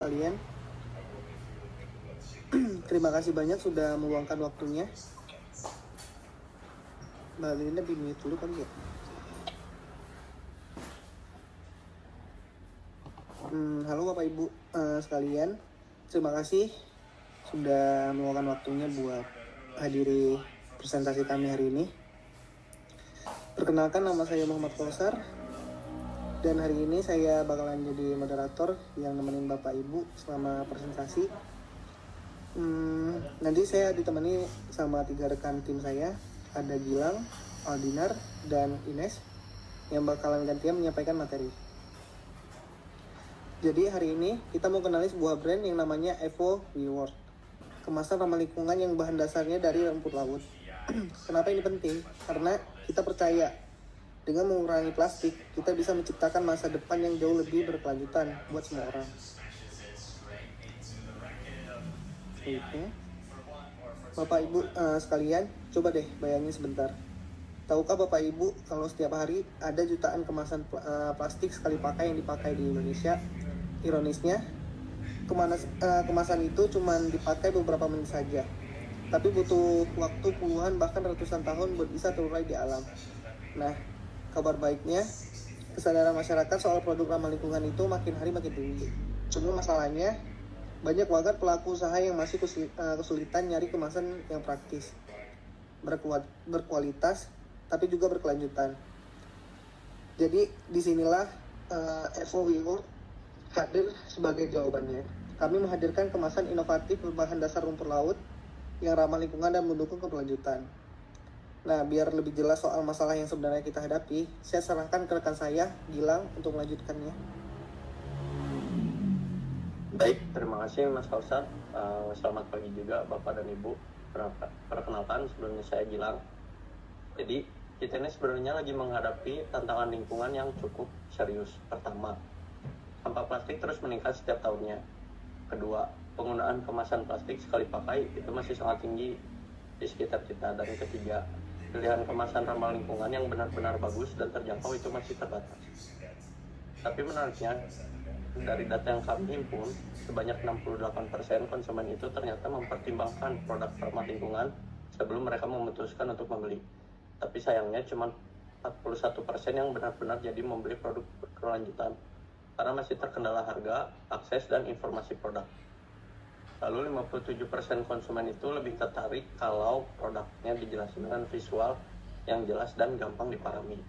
Kalian. Terima kasih banyak sudah meluangkan waktunya. Mbak Linda di mute dulu kali ya. Halo Bapak Ibu sekalian, terima kasih sudah meluangkan waktunya buat hadiri presentasi kami hari ini. Perkenalkan, nama saya Muhammad Kausar, dan hari ini saya bakalan jadi moderator yang nemenin Bapak Ibu selama presentasi. Nanti saya ditemani sama 3 rekan tim saya, ada Gilang, Aldinar, dan Ines, yang bakalan gantian menyampaikan materi. Jadi hari ini kita mau kenali sebuah brand yang namanya Evo Reward, kemasan ramah lingkungan yang bahan dasarnya dari rumput laut. Kenapa ini penting? Karena kita percaya dengan mengurangi plastik, kita bisa menciptakan masa depan yang jauh lebih berkelanjutan buat semua orang. Oke. Bapak Ibu sekalian, coba deh bayangin sebentar. Tahukah Bapak Ibu kalau setiap hari ada jutaan kemasan plastik sekali pakai yang dipakai di Indonesia? Ironisnya, kemasan itu cuma dipakai beberapa menit saja, tapi butuh waktu puluhan bahkan ratusan tahun buat bisa terurai di alam. Nah, kabar baiknya, kesadaran masyarakat soal produk ramah lingkungan itu makin hari makin tinggi. Cuma masalahnya, banyak banget pelaku usaha yang masih kesulitan nyari kemasan yang praktis, berkualitas, tapi juga berkelanjutan. Jadi disinilah Evo Reward hadir sebagai jawabannya. Kami menghadirkan kemasan inovatif berbahan dasar rumput laut yang ramah lingkungan dan mendukung keberlanjutan. Nah, biar lebih jelas soal masalah yang sebenarnya kita hadapi, saya serahkan ke rekan saya, Gilang, untuk melanjutkannya. Baik, terima kasih Mas Kausar. Selamat pagi juga Bapak dan Ibu. Perkenalkan, sebelumnya saya Gilang. Jadi, kita ini sebenarnya lagi menghadapi tantangan lingkungan yang cukup serius. Pertama, sampah plastik terus meningkat setiap tahunnya. Kedua, penggunaan kemasan plastik sekali pakai itu masih sangat tinggi di sekitar kita. Dan ketiga, pilihan kemasan ramah lingkungan yang benar-benar bagus dan terjangkau itu masih terbatas. Tapi menariknya, dari data yang kami himpun, sebanyak 68% konsumen itu ternyata mempertimbangkan produk ramah lingkungan sebelum mereka memutuskan untuk membeli. Tapi sayangnya cuma 41% yang benar-benar jadi membeli produk berkelanjutan, karena masih terkendala harga, akses, dan informasi produk. Lalu 57% konsumen itu lebih tertarik kalau produknya dijelasin dengan visual yang jelas dan gampang dipahami.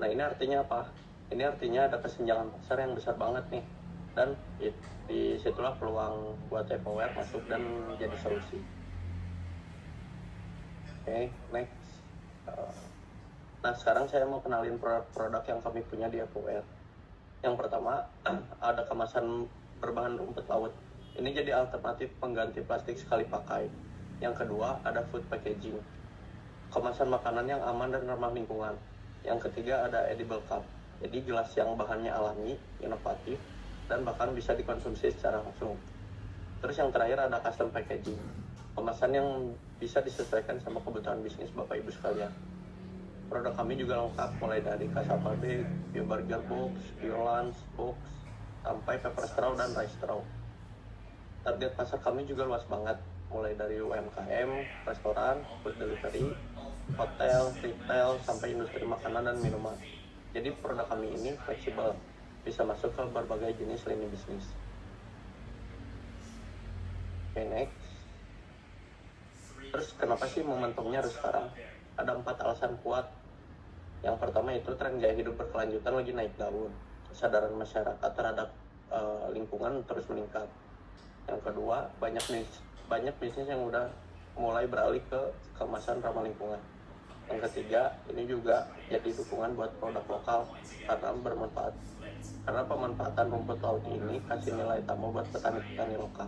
Nah, ini artinya apa? Ini artinya ada kesenjangan pasar yang besar banget nih. Dan disitulah peluang buat Evoware masuk dan jadi solusi. Oke, next. Nah, sekarang saya mau kenalin produk-produk yang kami punya di Evoware. Yang pertama, ada kemasan berbahan rumput laut. Ini jadi alternatif pengganti plastik sekali pakai. Yang kedua, ada food packaging, kemasan makanan yang aman dan ramah lingkungan. Yang ketiga, ada edible cup, jadi gelas yang bahannya alami, inovatif, dan bahkan bisa dikonsumsi secara langsung. Terus yang terakhir ada custom packaging, kemasan yang bisa disesuaikan sama kebutuhan bisnis Bapak Ibu sekalian. Produk kami juga lengkap, mulai dari cassava bag, bio burger box, bio lunch box, sampai paper straw dan rice straw. Target pasar kami juga luas banget, mulai dari UMKM, restoran, food delivery, hotel, retail, sampai industri makanan dan minuman. Jadi produk kami ini fleksibel, bisa masuk ke berbagai jenis lini bisnis. Oke, next. Terus kenapa sih momentumnya harus sekarang? Ada 4 alasan kuat. Yang pertama itu tren gaya hidup berkelanjutan lagi naik daun. Kesadaran masyarakat terhadap lingkungan terus meningkat. Yang kedua, banyak bisnis yang udah mulai beralih ke kemasan ramah lingkungan. Yang ketiga, ini juga jadi dukungan buat produk lokal karena bermanfaat. Karena pemanfaatan rumput laut ini kasih nilai tambah buat petani-petani lokal.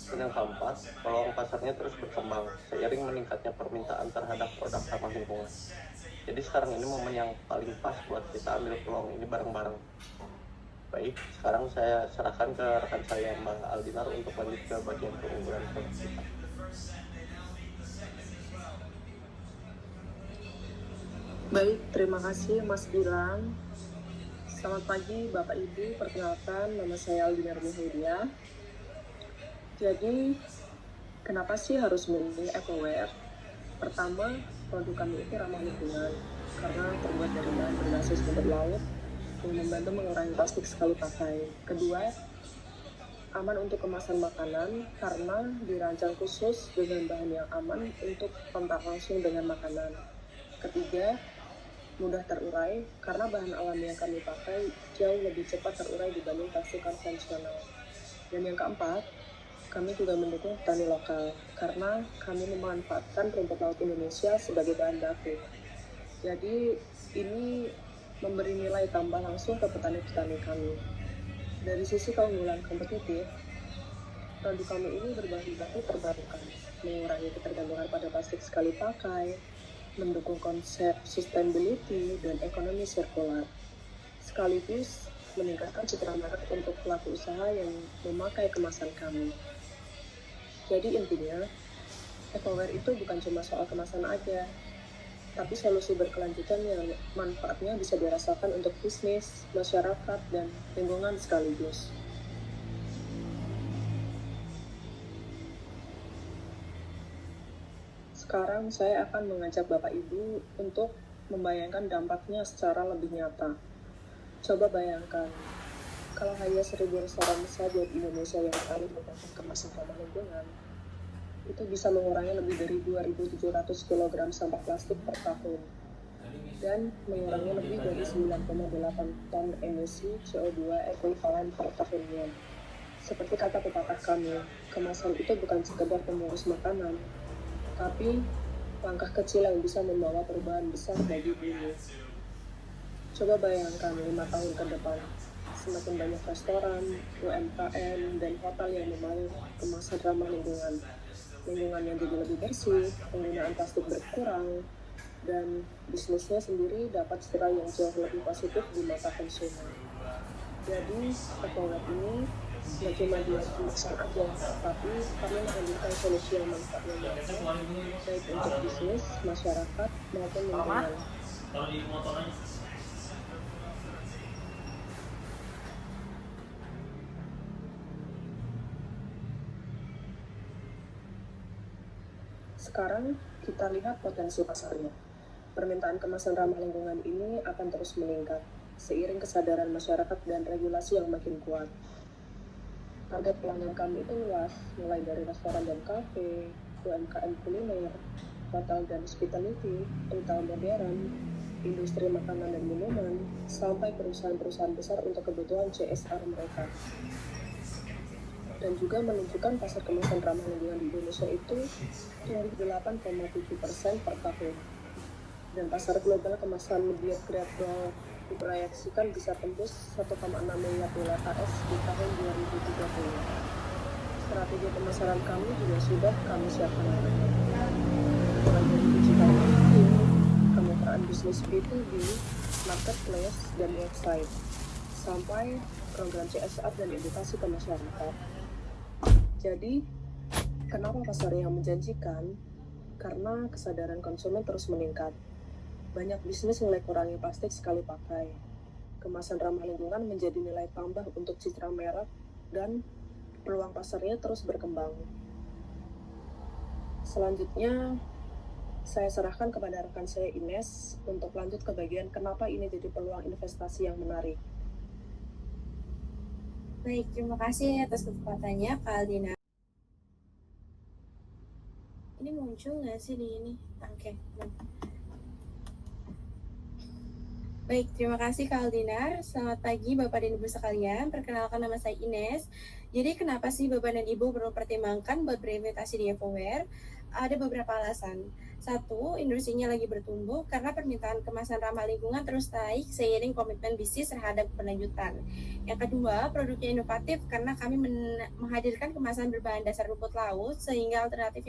Dan yang keempat, peluang pasarnya terus berkembang seiring meningkatnya permintaan terhadap produk ramah lingkungan. Jadi sekarang ini momen yang paling pas buat kita ambil peluang ini bareng-bareng. Baik, sekarang saya serahkan ke rekan saya Mbak Aldinar untuk lanjut ke bagian keunggulan produk kita. Baik, terima kasih Mas Gilang. Selamat pagi Bapak Ibu, perkenalkan nama saya Aldina Ruhudia. Jadi, kenapa sih harus memilih Ecoware? Pertama, produk kami itu ramah lingkungan karena terbuat dari bahan berbasis sumber laut yang membantu mengurangi plastik sekali pakai. Kedua, aman untuk kemasan makanan karena dirancang khusus dengan bahan yang aman untuk kontak langsung dengan makanan. Ketiga, mudah terurai karena bahan alami yang kami pakai jauh lebih cepat terurai dibanding plastik konvensional. Dan yang keempat, kami juga mendukung petani lokal karena kami memanfaatkan rumput laut Indonesia sebagai bahan baku. Jadi ini memberi nilai tambah langsung ke petani-petani kami. Dari sisi keunggulan kompetitif, produk kami ini berbahan baku terbarukan, mengurangi ketergantungan pada plastik sekali pakai, mendukung konsep sustainability dan ekonomi sirkular, sekaligus meningkatkan citra merek untuk pelaku usaha yang memakai kemasan kami. Jadi intinya, Ecoware itu bukan cuma soal kemasan aja, tapi solusi berkelanjutan yang manfaatnya bisa dirasakan untuk bisnis, masyarakat, dan lingkungan sekaligus. Sekarang saya akan mengajak Bapak Ibu untuk membayangkan dampaknya secara lebih nyata. Coba bayangkan, kalau hanya 1.000 restoran saja di Indonesia yang beralih menggunakan kemasan ramah lingkungan, itu bisa mengurangi lebih dari 2.700 kg sampah plastik per tahun dan mengurangi lebih dari 9,8 ton emisi CO2 ekuivalen per tahunnya. Seperti kata pepatah kami, kemasan itu bukan sekedar pembungkus makanan, tapi langkah kecil yang bisa membawa perubahan besar bagi bumi. Coba bayangkan 5 tahun ke depan, semakin banyak restoran, UMKM, dan hotel yang memakai kemasan ramah lingkungan. Lingkungan yang jadi lebih bersih, penggunaan plastik berkurang, dan bisnisnya sendiri dapat secara yang jauh lebih positif di mata konsumen. Jadi, Ecoware ini nggak cuma buat kemasan aja, tapi kami menghadirkan solusi yang manfaatnya nyata, baik untuk bisnis, masyarakat, maupun lingkungan. Sekarang kita lihat potensi pasarnya. Permintaan kemasan ramah lingkungan ini akan terus meningkat seiring kesadaran masyarakat dan regulasi yang makin kuat. Target pelanggan kami itu luas, mulai dari restoran dan kafe, UMKM kuliner, hotel dan hospitality, retail modern, industri makanan dan minuman, sampai perusahaan-perusahaan besar untuk kebutuhan CSR mereka. Dan juga menunjukkan pasar kemasan ramah lingkungan di Indonesia itu tumbuh 8,7% per tahun. Dan pasar global kemasan biodegradable diproyeksikan bisa tembus 1,6 miliar dolar AS di tahun 2030. Strategi pemasaran kami juga sudah kami siapkan. Mulai dari digital marketing, kemitraan bisnis B2B, marketplace, dan website, sampai program CSR dan edukasi ke masyarakat. Jadi, kenapa pasarnya menjanjikan? Karena kesadaran konsumen terus meningkat. Banyak bisnis mulai kurangi plastik sekali pakai. Kemasan ramah lingkungan menjadi nilai tambah untuk citra merek dan peluang pasarnya terus berkembang. Selanjutnya, saya serahkan kepada rekan saya Ines untuk lanjut ke bagian kenapa ini jadi peluang investasi yang menarik. Baik, terima kasih atas kesempatannya Kak Aldina. Ini muncul nggak sih di ini? Oke. Baik, terima kasih Kak Aldinar. Selamat pagi Bapak dan Ibu sekalian. Perkenalkan nama saya Ines. Jadi kenapa sih Bapak dan Ibu perlu pertimbangkan buat berinvestasi di Ecoware? Ada beberapa alasan. Satu, industrinya lagi bertumbuh karena permintaan kemasan ramah lingkungan terus naik seiring komitmen bisnis terhadap keberlanjutan. Yang kedua, produknya inovatif karena kami menghadirkan kemasan berbahan dasar rumput laut sehingga alternatif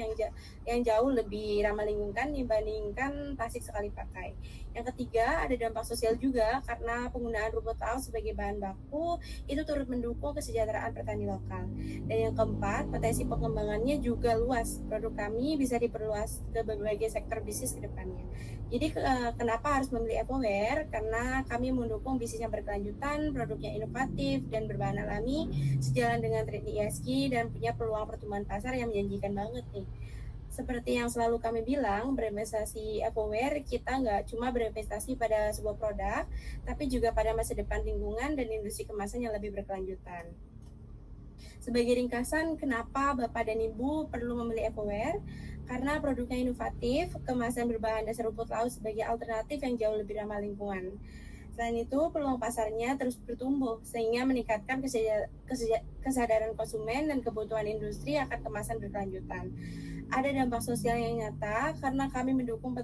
yang jauh lebih ramah lingkungan dibandingkan plastik sekali pakai. Yang ketiga, ada dampak sosial juga karena penggunaan rumput laut sebagai bahan baku itu turut mendukung kesejahteraan petani lokal. Dan yang keempat, potensi pengembangannya juga luas. Produk kami bisa diperluas ke berbagai sebagai sektor bisnis ke depannya. Jadi kenapa harus memilih Evoware? Karena kami mendukung bisnis yang berkelanjutan, produknya inovatif dan berbahan alami, sejalan dengan tren ESG dan punya peluang pertumbuhan pasar yang menjanjikan banget nih. Seperti yang selalu kami bilang, berinvestasi Evoware, kita nggak cuma berinvestasi pada sebuah produk, tapi juga pada masa depan lingkungan dan industri kemasan yang lebih berkelanjutan. Sebagai ringkasan, kenapa Bapak dan Ibu perlu memilih Evoware? Karena produknya inovatif, kemasan berbahan dasar rumput laut sebagai alternatif yang jauh lebih ramah lingkungan. Selain itu, peluang pasarnya terus bertumbuh, sehingga meningkatkan kesadaran konsumen dan kebutuhan industri akan kemasan berkelanjutan. Ada dampak sosial yang nyata karena kami mendukung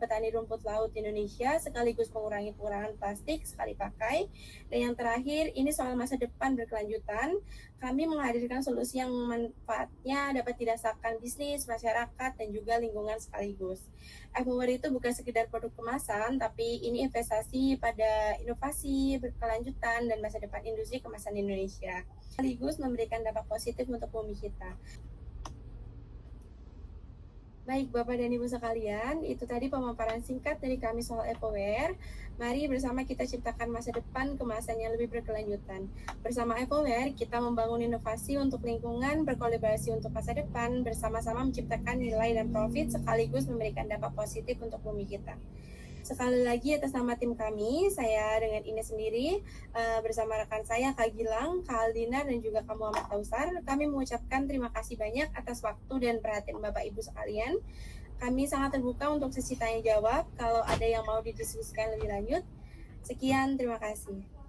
petani rumput laut Indonesia sekaligus mengurangi pengurangan plastik sekali pakai. Dan yang terakhir, ini soal masa depan berkelanjutan. Kami menghadirkan solusi yang manfaatnya dapat dirasakan bisnis, masyarakat, dan juga lingkungan sekaligus. Evoware itu bukan sekedar produk kemasan, tapi ini investasi pada inovasi, berkelanjutan, dan masa depan industri kemasan Indonesia. Sekaligus memberikan dampak positif untuk bumi kita. Baik, Bapak dan Ibu sekalian, itu tadi pemaparan singkat dari kami soal Evoware. Mari bersama kita ciptakan masa depan kemasan yang lebih berkelanjutan. Bersama Evoware, kita membangun inovasi untuk lingkungan, berkolaborasi untuk masa depan, bersama-sama menciptakan nilai dan profit sekaligus memberikan dampak positif untuk bumi kita. Sekali lagi atas nama tim kami, saya dengan Ines sendiri bersama rekan saya Kak Gilang, Kak Aldina, dan juga Kak Muhammad Tausar, kami mengucapkan terima kasih banyak atas waktu dan perhatian Bapak Ibu sekalian. Kami sangat terbuka untuk sesi tanya jawab kalau ada yang mau didiskusikan lebih lanjut. Sekian, terima kasih.